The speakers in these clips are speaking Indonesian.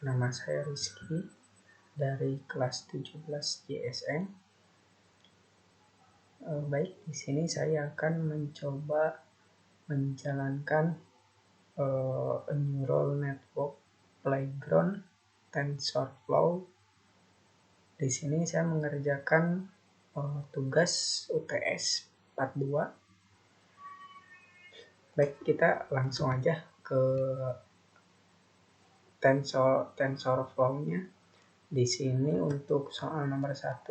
Nama saya Rizky dari kelas 17 JSM. Baik, di sini saya akan mencoba menjalankan a neural network playground TensorFlow. Di sini saya mengerjakan tugas UTS part 2. Baik, kita langsung aja ke TensorFlow-nya. Di sini untuk soal nomor 1,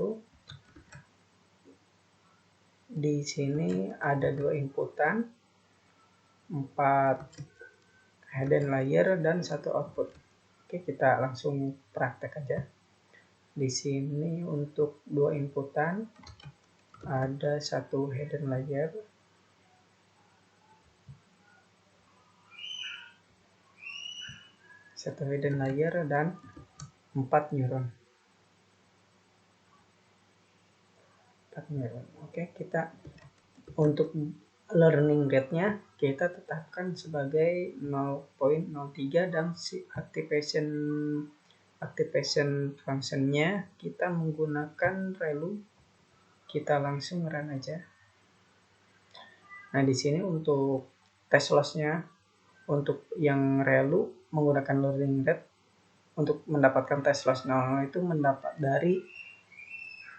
di sini ada 2 inputan, 4 hidden layer dan 1 output. Oke, kita langsung praktek aja. Di sini untuk 2 inputan ada 1 hidden layer, dan 4 neuron. Oke, kita untuk learning rate-nya kita tetapkan sebagai 0.03 dan si activation function-nya kita menggunakan ReLU. Kita langsung run aja. Nah, di sini untuk test loss-nya untuk yang ReLU menggunakan learning rate untuk mendapatkan test loss 0 itu mendapat dari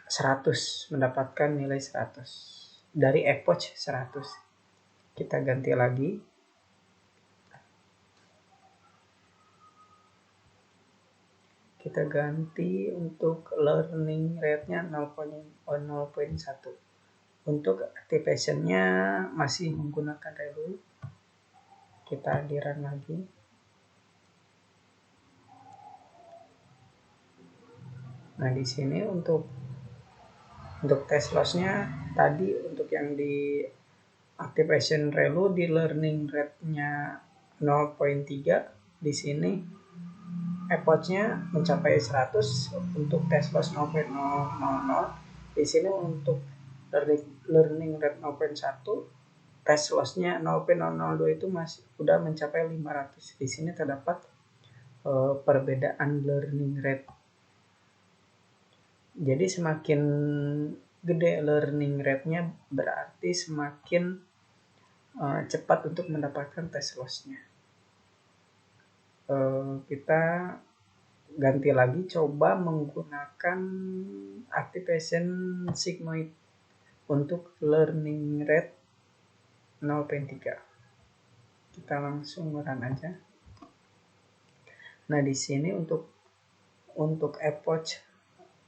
100, mendapatkan nilai 100 dari epoch 100. Kita ganti lagi. Kita ganti untuk learning rate-nya 0.1. Untuk activation-nya masih menggunakan ReLU. Kita di run lagi. Nah, di sini untuk test loss-nya tadi untuk yang di activation ReLU di learning rate-nya 0.3, di sini epoch-nya mencapai 100 untuk test loss 0.000. Di sini untuk learning rate 0.1, test loss-nya 0.002 itu masih udah mencapai 500. Di sini terdapat perbedaan learning rate. Jadi semakin gede learning rate-nya berarti semakin cepat untuk mendapatkan test loss-nya. Kita ganti lagi, coba menggunakan activation sigmoid untuk learning rate 0.3. Kita langsung run aja. Nah, di sini untuk epoch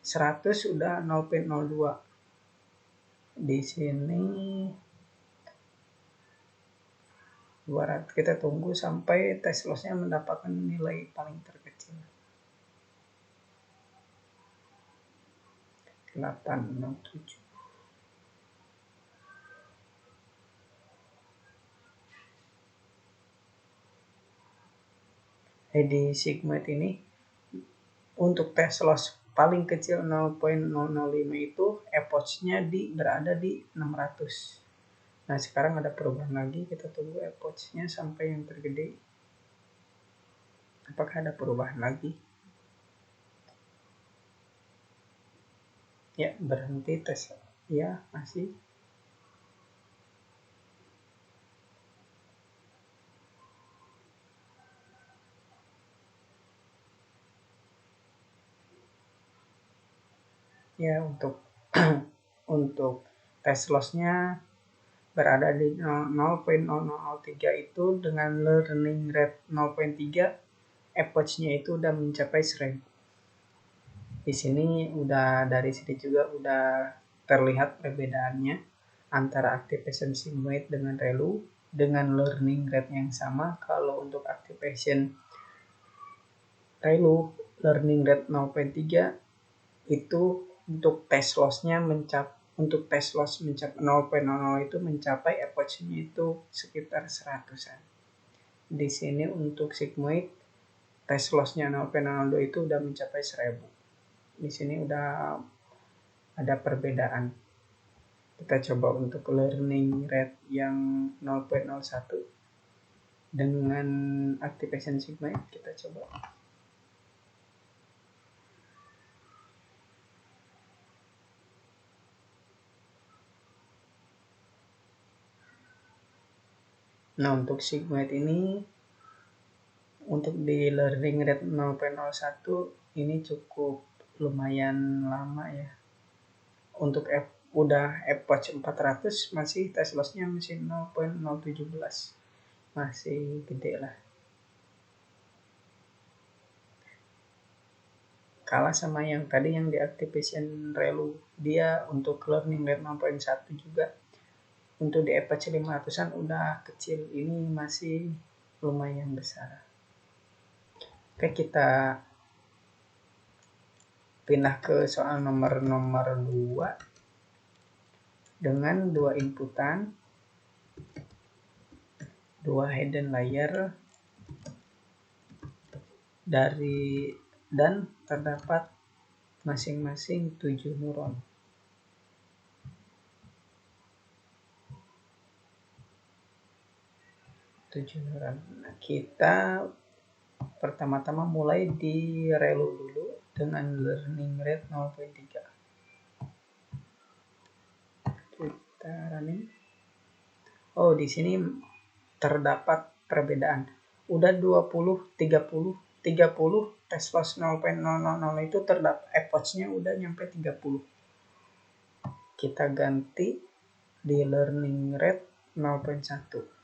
100 sudah 0.02. Di sini 200. Kita tunggu sampai test loss-nya mendapatkan nilai paling terkecil. 807. Di sigmoid ini untuk test loss paling kecil 0.005 itu epoch-nya berada di 600. Nah, sekarang ada perubahan lagi, kita tunggu epoch-nya sampai yang tergede. Apakah ada perubahan lagi? Ya, berhenti tes. Ya, masih. Ya, untuk test loss-nya berada di 0.003 itu dengan learning rate 0.3, epoch-nya itu udah mencapai 1000. Di sini dari sini juga udah terlihat perbedaannya antara activation sigmoid dengan ReLU dengan learning rate yang sama. Kalau untuk activation ReLU learning rate 0.3 itu untuk test loss-nya mencapai 0.00 itu mencapai epoch-nya itu sekitar 100-an. Di sini untuk sigmoid test loss-nya 0.02 itu udah mencapai 1000. Di sini udah ada perbedaan. Kita coba untuk learning rate yang 0.01 dengan activation sigmoid, kita coba. Nah, untuk sigmoid ini untuk di learning rate 0.01 ini cukup lumayan lama ya. Untuk udah Approach 400 masih test lossnya masih 0.017, masih gede lah. Kalah sama yang tadi yang di activation relu, dia untuk learning rate 0.1 juga. Untuk di Apache 500-an udah kecil, ini masih lumayan besar. Oke, kita pindah ke soal nomor 2 dengan 2 inputan, 2 hidden layer dan terdapat masing-masing 7 neuron. Nah, kita pertama-tama mulai di relu dulu dengan learning rate 0.3. Kita running. Oh, di sini terdapat perbedaan. Udah 20, 30 test loss 0.000 itu terdapat approach-nya udah nyampe 30. Kita ganti di learning rate 0.1.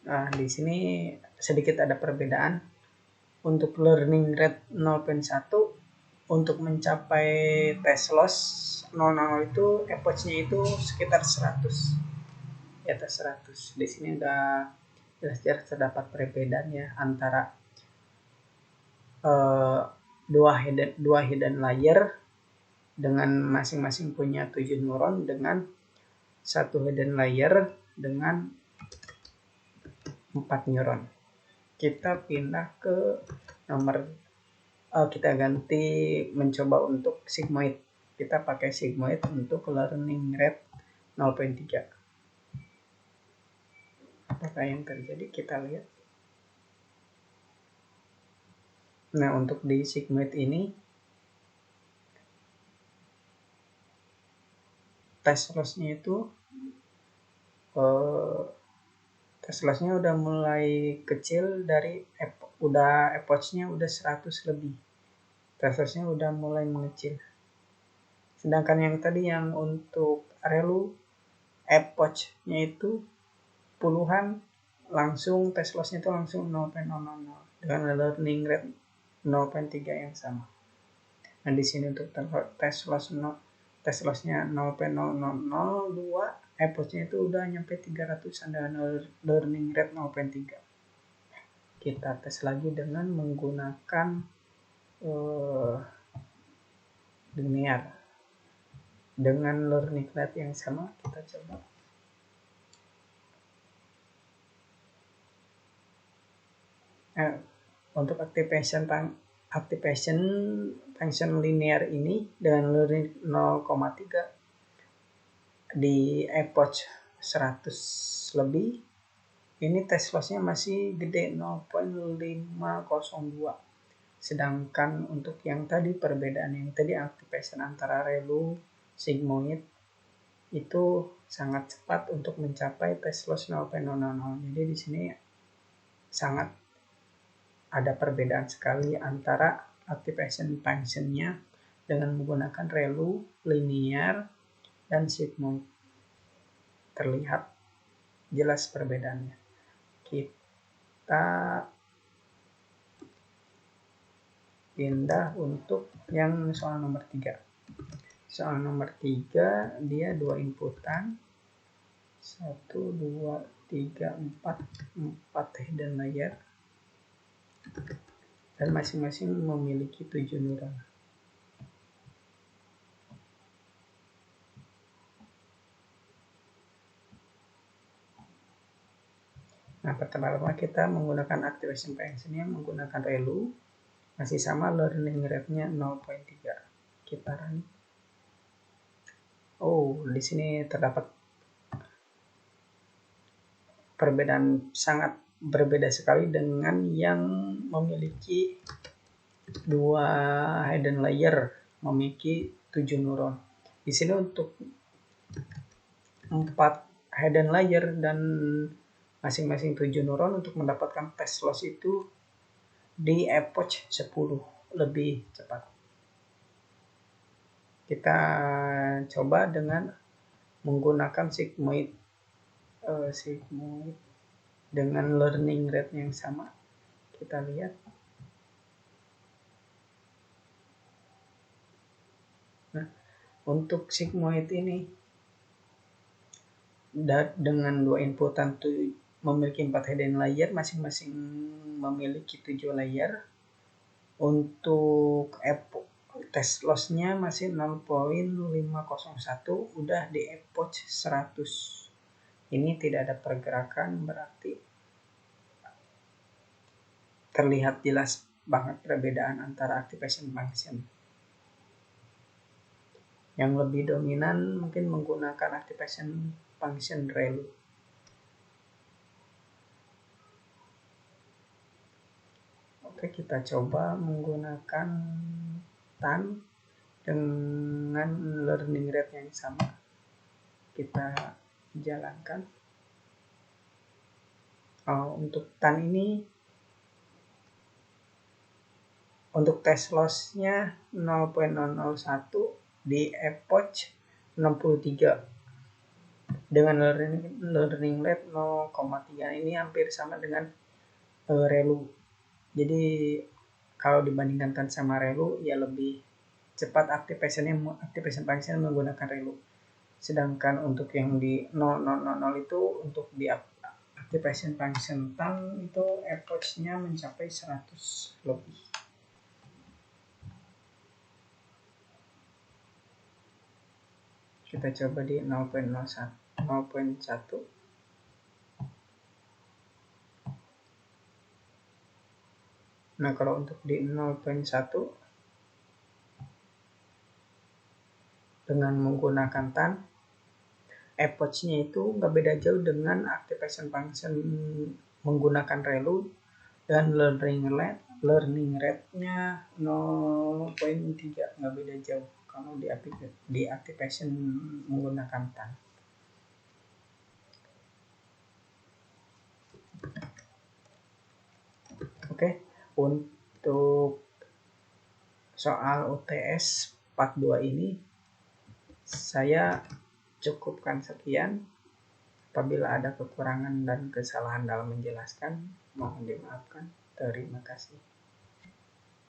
Nah, di sini sedikit ada perbedaan. Untuk learning rate 0.1 untuk mencapai test loss 0.0 itu approach-nya itu sekitar 100. Di atas 100. Di sini udah jelas-jelas terdapat perbedaan ya antara dua hidden layer dengan masing-masing punya 7 neuron dengan satu hidden layer dengan 4 neuron. Kita pindah ke nomor kita ganti mencoba untuk sigmoid. Kita pakai sigmoid untuk learning rate 0.3. Apakah yang terjadi? Kita lihat. Nah, untuk di sigmoid ini test loss-nya itu test loss-nya udah mulai kecil dari approach-nya udah 100 lebih. Test loss-nya udah mulai mengecil. Sedangkan yang tadi yang untuk relu approach-nya itu puluhan, langsung test loss-nya itu langsung 0.000 dengan learning rate 0.3 yang sama. Nah, di sini untuk test loss-nya 0.0002, approach-nya itu udah nyampe 300-an dengan learning rate 0.3. Kita tes lagi dengan menggunakan linear. Dengan learning rate yang sama, kita coba. Untuk activation function linear ini dengan learning 0,3 di approach 100 lebih, ini test loss-nya masih gede 0.502. Sedangkan untuk yang tadi perbedaan yang tadi activation antara relu sigmoid itu sangat cepat untuk mencapai test loss 0.000. Jadi di sini sangat ada perbedaan sekali antara activation function-nya dengan menggunakan relu, linear, dan sigmoid. Terlihat jelas perbedaannya. Kita pindah untuk yang soal nomor 3. Soal nomor 3 dia 2 inputan. 1, 2, 3, 4 hidden layer. Dan masing-masing memiliki 7 neuron. Nah, pertama-tama kita menggunakan activation function-nya menggunakan relu, masih sama learning rate-nya 0.3. Kita run. Oh, di sini terdapat perbedaan sangat berbeda sekali dengan yang memiliki 2 hidden layer memiliki 7 neuron. Di sini untuk 4 hidden layer dan masing-masing 7 neuron untuk mendapatkan test loss itu di epoch 10 lebih cepat. Kita coba dengan menggunakan sigmoid dengan learning rate yang sama. Kita lihat. Nah, untuk sigmoid ini dengan 2 inputan memiliki 4 hidden layer, masing-masing memiliki 7 layer. Untuk test lossnya masih 0.501, udah di epoch 100. Ini tidak ada pergerakan, berarti terlihat jelas banget perbedaan antara activation function. Yang lebih dominan mungkin menggunakan activation function ReLU. Oke, kita coba menggunakan TAN dengan learning rate yang sama. Kita jalankan. Untuk TAN ini, untuk test lossnya 0.001 di epoch 63 dengan learning rate 0,3. Ini hampir sama dengan ReLU. Jadi kalau dibandingkan sama ReLU ya lebih cepat activation function menggunakan ReLU. Sedangkan untuk yang di 0.000 itu untuk di activation function TAN itu epoch-nya mencapai 100 lebih. Kita coba di 0.1. Nah, kalau untuk di 0.1 dengan menggunakan TAN, epoch-nya itu nggak beda jauh dengan activation function menggunakan ReLU, dan learning rate-nya 0.3, nggak beda jauh kalau di activation menggunakan TAN. Oke, untuk soal UTS part 2 ini saya cukupkan sekian. Apabila ada kekurangan dan kesalahan dalam menjelaskan, mohon dimaafkan. Terima kasih.